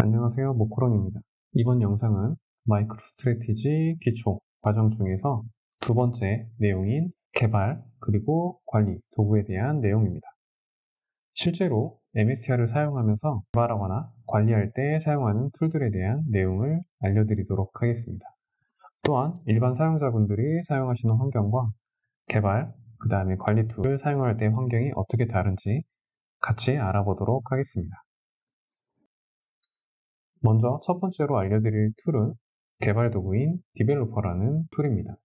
안녕하세요. 모코롱입니다. 이번 영상은 마이크로스트래티지 기초 과정 중에서 두 번째 내용인 개발 그리고 관리 도구에 대한 내용입니다. 실제로 MSTR을 사용하면서 개발하거나 관리할 때 사용하는 툴들에 대한 내용을 알려드리도록 하겠습니다. 또한 일반 사용자분들이 사용하시는 환경과 개발, 그 다음에 관리 툴을 사용할 때 환경이 어떻게 다른지 같이 알아보도록 하겠습니다. 먼저 첫 번째로 알려드릴 툴은 개발 도구인 디벨로퍼라는 툴입니다.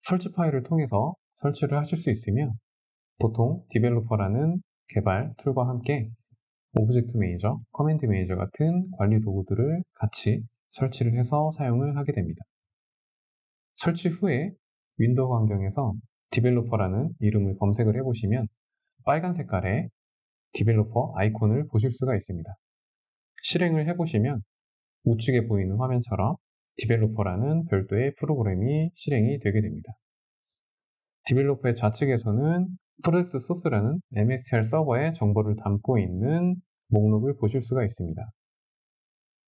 설치 파일을 통해서 설치를 하실 수 있으며 보통 디벨로퍼라는 개발 툴과 함께 오브젝트 매니저, 커맨드 매니저 같은 관리 도구들을 같이 설치를 해서 사용을 하게 됩니다. 설치 후에 윈도우 환경에서 디벨로퍼라는 이름을 검색을 해보시면 빨간 색깔의 디벨로퍼 아이콘을 보실 수가 있습니다. 실행을 해보시면 우측에 보이는 화면처럼 디벨로퍼라는 별도의 프로그램이 실행이 되게 됩니다. 디벨로퍼의 좌측에서는 프로젝트 소스라는 MSTR 서버의 정보를 담고 있는 목록을 보실 수가 있습니다.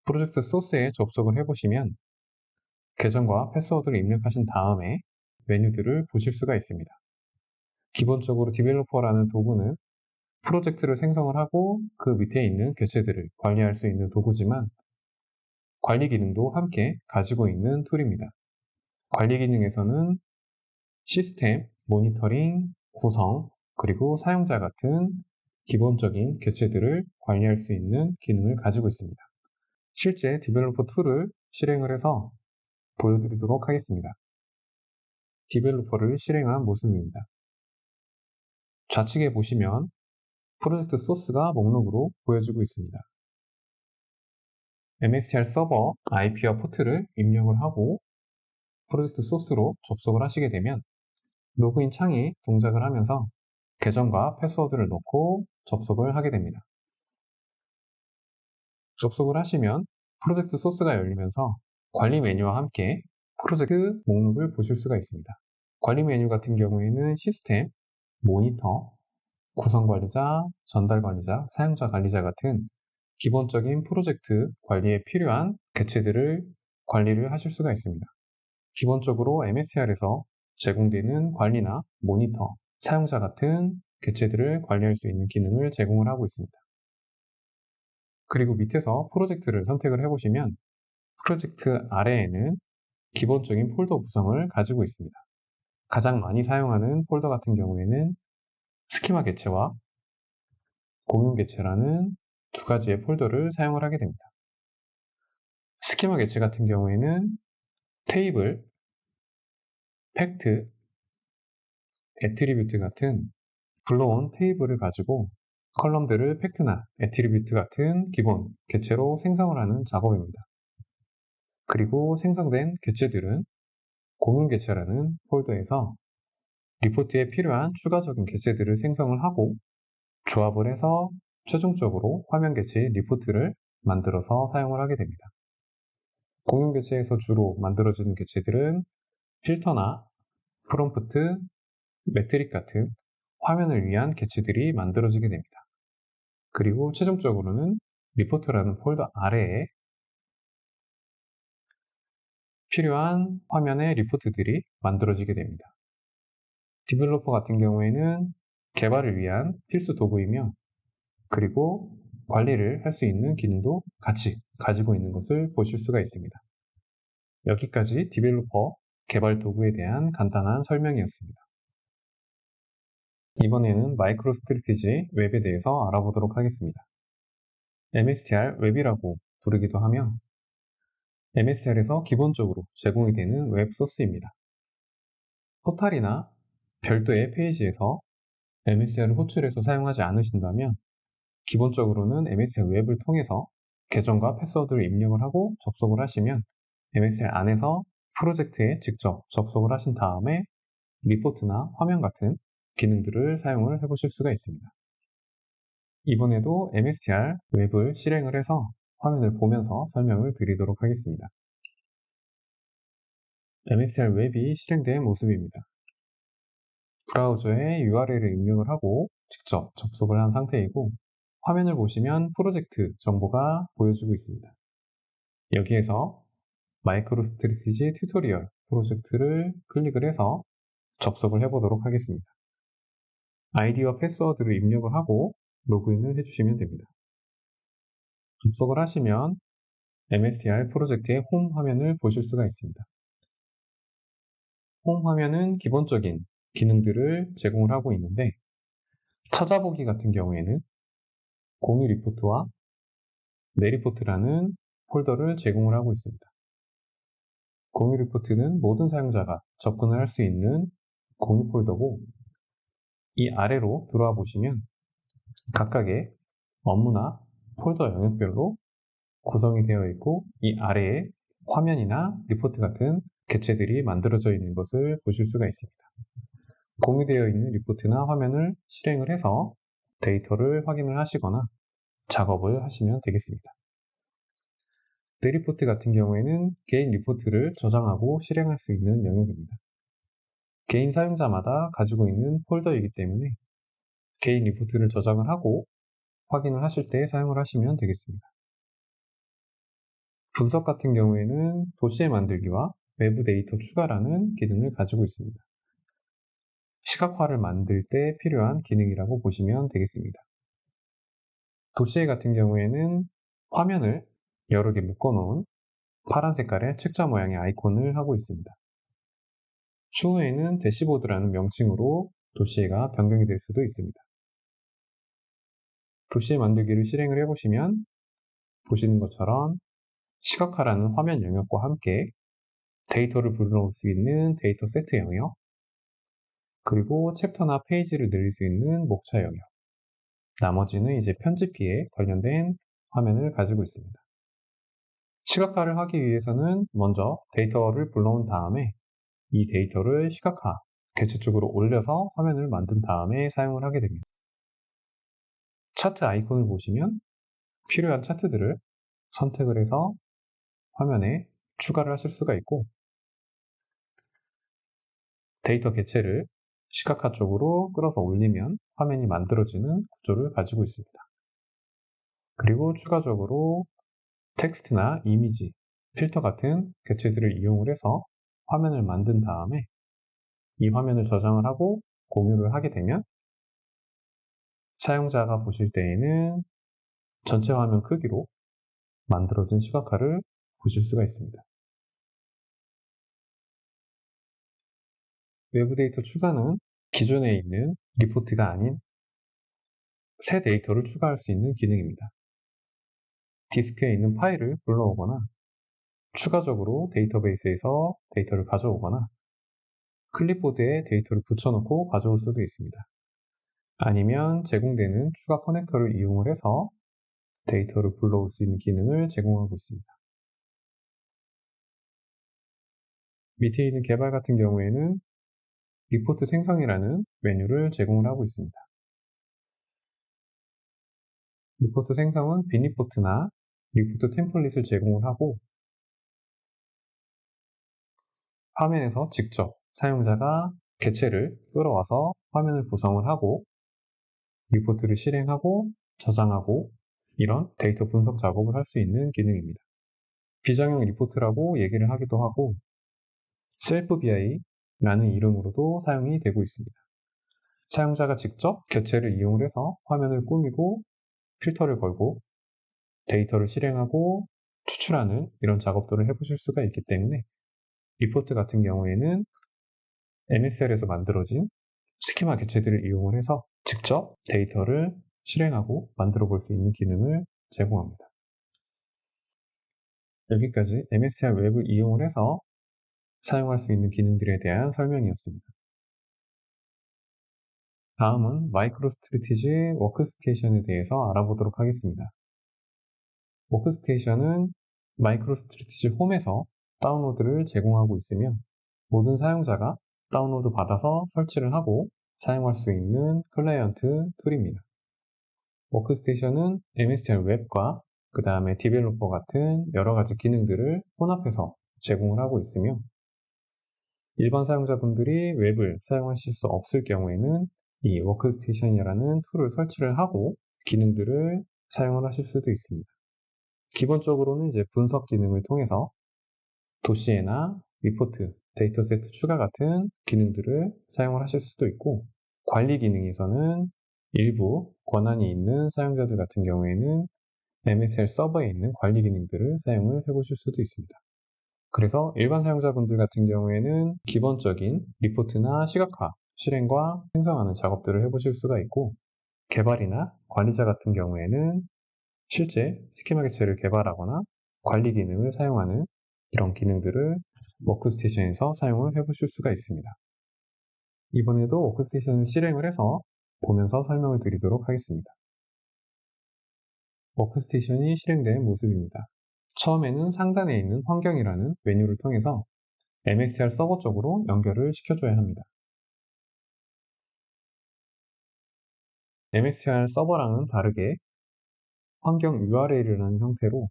프로젝트 소스에 접속을 해보시면 계정과 패스워드를 입력하신 다음에 메뉴들을 보실 수가 있습니다. 기본적으로 디벨로퍼라는 도구는 프로젝트를 생성을 하고 그 밑에 있는 객체들을 관리할 수 있는 도구지만 관리 기능도 함께 가지고 있는 툴입니다. 관리 기능에서는 시스템, 모니터링, 구성, 그리고 사용자 같은 기본적인 객체들을 관리할 수 있는 기능을 가지고 있습니다. 실제 디벨로퍼 툴을 실행을 해서 보여드리도록 하겠습니다. 디벨로퍼를 실행한 모습입니다. 좌측에 보시면 프로젝트 소스가 목록으로 보여지고 있습니다. MSTR 서버 IP와 포트를 입력을 하고 프로젝트 소스로 접속을 하시게 되면 로그인 창이 동작을 하면서 계정과 패스워드를 넣고 접속을 하게 됩니다. 접속을 하시면 프로젝트 소스가 열리면서 관리 메뉴와 함께 프로젝트 목록을 보실 수가 있습니다. 관리 메뉴 같은 경우에는 시스템, 모니터, 구성 관리자, 전달 관리자, 사용자 관리자 같은 기본적인 프로젝트 관리에 필요한 객체들을 관리를 하실 수가 있습니다. 기본적으로 MSTR에서 제공되는 관리나 모니터, 사용자 같은 객체들을 관리할 수 있는 기능을 제공을 하고 있습니다. 그리고 밑에서 프로젝트를 선택을 해보시면 프로젝트 아래에는 기본적인 폴더 구성을 가지고 있습니다. 가장 많이 사용하는 폴더 같은 경우에는 스키마 객체와 공용 객체라는 두 가지의 폴더를 사용을 하게 됩니다. 스키마 객체 같은 경우에는 테이블, 팩트, 애트리뷰트 같은 불러온 테이블을 가지고 컬럼들을 팩트나 애트리뷰트 같은 기본 객체로 생성을 하는 작업입니다. 그리고 생성된 객체들은 공용 객체라는 폴더에서 리포트에 필요한 추가적인 객체들을 생성을 하고 조합을 해서 최종적으로 화면 객체 리포트를 만들어서 사용을 하게 됩니다. 공용 객체에서 주로 만들어지는 객체들은 필터나 프롬프트, 매트릭 같은 화면을 위한 객체들이 만들어지게 됩니다. 그리고 최종적으로는 리포트라는 폴더 아래에 필요한 화면의 리포트들이 만들어지게 됩니다. 디벨로퍼 같은 경우에는 개발을 위한 필수 도구이며 그리고 관리를 할 수 있는 기능도 같이 가지고 있는 것을 보실 수가 있습니다. 여기까지 디벨로퍼 개발 도구에 대한 간단한 설명이었습니다. 이번에는 마이크로스트래티지 웹에 대해서 알아보도록 하겠습니다. MSTR 웹이라고 부르기도 하며 MSTR에서 기본적으로 제공이 되는 웹 소스입니다. 포탈이나 별도의 페이지에서 MSTR을 호출해서 사용하지 않으신다면 기본적으로는 MSTR 웹을 통해서 계정과 패스워드를 입력을 하고 접속을 하시면 MSTR 안에서 프로젝트에 직접 접속을 하신 다음에 리포트나 화면 같은 기능들을 사용을 해보실 수가 있습니다. 이번에도 MSTR 웹을 실행을 해서 화면을 보면서 설명을 드리도록 하겠습니다. MSTR 웹이 실행된 모습입니다. 브라우저에 URL을 입력을 하고 직접 접속을 한 상태이고 화면을 보시면 프로젝트 정보가 보여지고 있습니다. 여기에서 마이크로스트래티지 튜토리얼 프로젝트를 클릭을 해서 접속을 해보도록 하겠습니다. 아이디와 패스워드를 입력을 하고 로그인을 해주시면 됩니다. 접속을 하시면 MSTR 프로젝트의 홈 화면을 보실 수가 있습니다. 홈 화면은 기본적인 기능들을 제공을 하고 있는데 찾아보기 같은 경우에는 공유 리포트와 내 리포트라는 폴더를 제공을 하고 있습니다. 공유 리포트는 모든 사용자가 접근을 할 수 있는 공유 폴더고 이 아래로 들어와 보시면 각각의 업무나 폴더 영역별로 구성이 되어 있고 이 아래에 화면이나 리포트 같은 객체들이 만들어져 있는 것을 보실 수가 있습니다. 공유되어 있는 리포트나 화면을 실행을 해서 데이터를 확인을 하시거나 작업을 하시면 되겠습니다. 내 리포트 같은 경우에는 개인 리포트를 저장하고 실행할 수 있는 영역입니다. 개인 사용자마다 가지고 있는 폴더이기 때문에 개인 리포트를 저장을 하고 확인을 하실 때 사용을 하시면 되겠습니다. 분석 같은 경우에는 도시에 만들기와 외부 데이터 추가라는 기능을 가지고 있습니다. 시각화를 만들 때 필요한 기능이라고 보시면 되겠습니다. 도시에 같은 경우에는 화면을 여러 개 묶어놓은 파란 색깔의 책자 모양의 아이콘을 하고 있습니다. 추후에는 대시보드라는 명칭으로 도시에가 변경이 될 수도 있습니다. 도시에 만들기를 실행을 해보시면 보시는 것처럼 시각화라는 화면 영역과 함께 데이터를 불러올 수 있는 데이터 세트 영역, 그리고 챕터나 페이지를 늘릴 수 있는 목차 영역, 나머지는 이제 편집기에 관련된 화면을 가지고 있습니다. 시각화를 하기 위해서는 먼저 데이터를 불러온 다음에 이 데이터를 시각화, 객체 쪽으로 올려서 화면을 만든 다음에 사용을 하게 됩니다. 차트 아이콘을 보시면 필요한 차트들을 선택을 해서 화면에 추가를 하실 수가 있고 데이터 객체를 시각화 쪽으로 끌어서 올리면 화면이 만들어지는 구조를 가지고 있습니다. 그리고 추가적으로 텍스트나 이미지, 필터 같은 객체들을 이용을 해서 화면을 만든 다음에 이 화면을 저장을 하고 공유를 하게 되면 사용자가 보실 때에는 전체 화면 크기로 만들어진 시각화를 보실 수가 있습니다. 외부 데이터 추가는 기존에 있는 리포트가 아닌 새 데이터를 추가할 수 있는 기능입니다. 디스크에 있는 파일을 불러오거나 추가적으로 데이터베이스에서 데이터를 가져오거나 클립보드에 데이터를 붙여놓고 가져올 수도 있습니다. 아니면 제공되는 추가 커넥터를 이용을 해서 데이터를 불러올 수 있는 기능을 제공하고 있습니다. 밑에 있는 개발 같은 경우에는 리포트 생성이라는 메뉴를 제공을 하고 있습니다. 리포트 생성은 빈리포트나 리포트 템플릿을 제공을 하고 화면에서 직접 사용자가 객체를 끌어와서 화면을 구성을 하고 리포트를 실행하고 저장하고 이런 데이터 분석 작업을 할 수 있는 기능입니다. 비정형 리포트라고 얘기를 하기도 하고 셀프 BI라는 이름으로도 사용이 되고 있습니다. 사용자가 직접 객체를 이용을 해서 화면을 꾸미고 필터를 걸고 데이터를 실행하고 추출하는 이런 작업들을 해보실 수가 있기 때문에 리포트 같은 경우에는 MSL에서 만들어진 스키마 객체들을 이용을 해서 직접 데이터를 실행하고 만들어 볼 수 있는 기능을 제공합니다. 여기까지 MSR 웹을 이용을 해서 사용할 수 있는 기능들에 대한 설명이었습니다. 다음은 마이크로스트래티지 워크스테이션에 대해서 알아보도록 하겠습니다. 워크스테이션은 마이크로스트래티지 홈에서 다운로드를 제공하고 있으며 모든 사용자가 다운로드 받아서 설치를 하고 사용할 수 있는 클라이언트 툴입니다. 워크스테이션은 MSR 웹과 그 다음에 디벨로퍼 같은 여러 가지 기능들을 혼합해서 제공을 하고 있으며 일반 사용자분들이 웹을 사용하실 수 없을 경우에는 이 워크스테이션이라는 툴을 설치를 하고 기능들을 사용을 하실 수도 있습니다. 기본적으로는 이제 분석 기능을 통해서 도시에나 리포트, 데이터세트 추가 같은 기능들을 사용을 하실 수도 있고, 관리 기능에서는 일부 권한이 있는 사용자들 같은 경우에는 MSR 서버에 있는 관리 기능들을 사용을 해보실 수도 있습니다. 그래서 일반 사용자분들 같은 경우에는 기본적인 리포트나 시각화, 실행과 생성하는 작업들을 해보실 수가 있고, 개발이나 관리자 같은 경우에는 실제 스키마 객체를 개발하거나 관리 기능을 사용하는 이런 기능들을 워크스테이션에서 사용을 해보실 수가 있습니다. 이번에도 워크스테이션을 실행을 해서 보면서 설명을 드리도록 하겠습니다. 워크스테이션이 실행된 모습입니다. 처음에는 상단에 있는 환경이라는 메뉴를 통해서 MSR 서버 쪽으로 연결을 시켜줘야 합니다. MSR 서버랑은 다르게 환경 URL이라는 형태로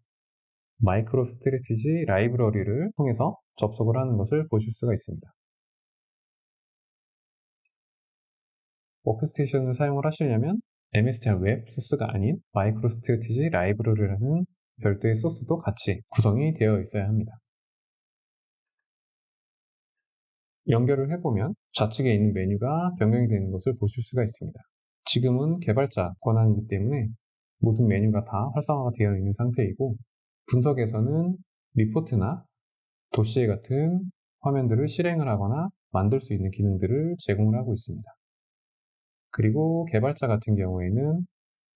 마이크로스트래티지 라이브러리를 통해서 접속을 하는 것을 보실 수가 있습니다. 워크스테이션을 사용을 하시려면 MSR 웹 소스가 아닌 마이크로스트래티지 라이브러리라는 별도의 소스도 같이 구성이 되어 있어야 합니다. 연결을 해보면 좌측에 있는 메뉴가 변경이 되는 것을 보실 수가 있습니다. 지금은 개발자 권한이기 때문에 모든 메뉴가 다 활성화가 되어 있는 상태이고, 분석에서는 리포트나 도시에 같은 화면들을 실행을 하거나 만들 수 있는 기능들을 제공을 하고 있습니다. 그리고 개발자 같은 경우에는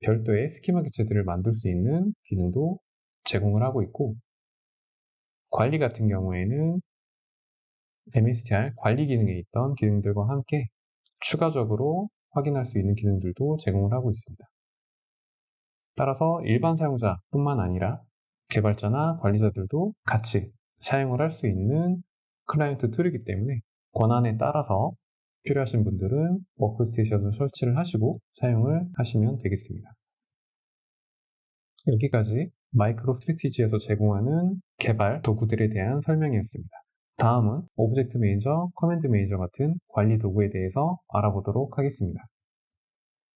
별도의 스키마 객체들을 만들 수 있는 기능도 제공을 하고 있고, 관리 같은 경우에는 MSTR 관리 기능에 있던 기능들과 함께 추가적으로 확인할 수 있는 기능들도 제공을 하고 있습니다. 따라서 일반 사용자뿐만 아니라 개발자나 관리자들도 같이 사용을 할 수 있는 클라이언트 툴이기 때문에 권한에 따라서 필요하신 분들은 워크스테이션을 설치를 하시고 사용을 하시면 되겠습니다. 여기까지 마이크로스트래티지에서 제공하는 개발 도구들에 대한 설명이었습니다. 다음은 오브젝트 매니저, 커맨드 매니저 같은 관리 도구에 대해서 알아보도록 하겠습니다.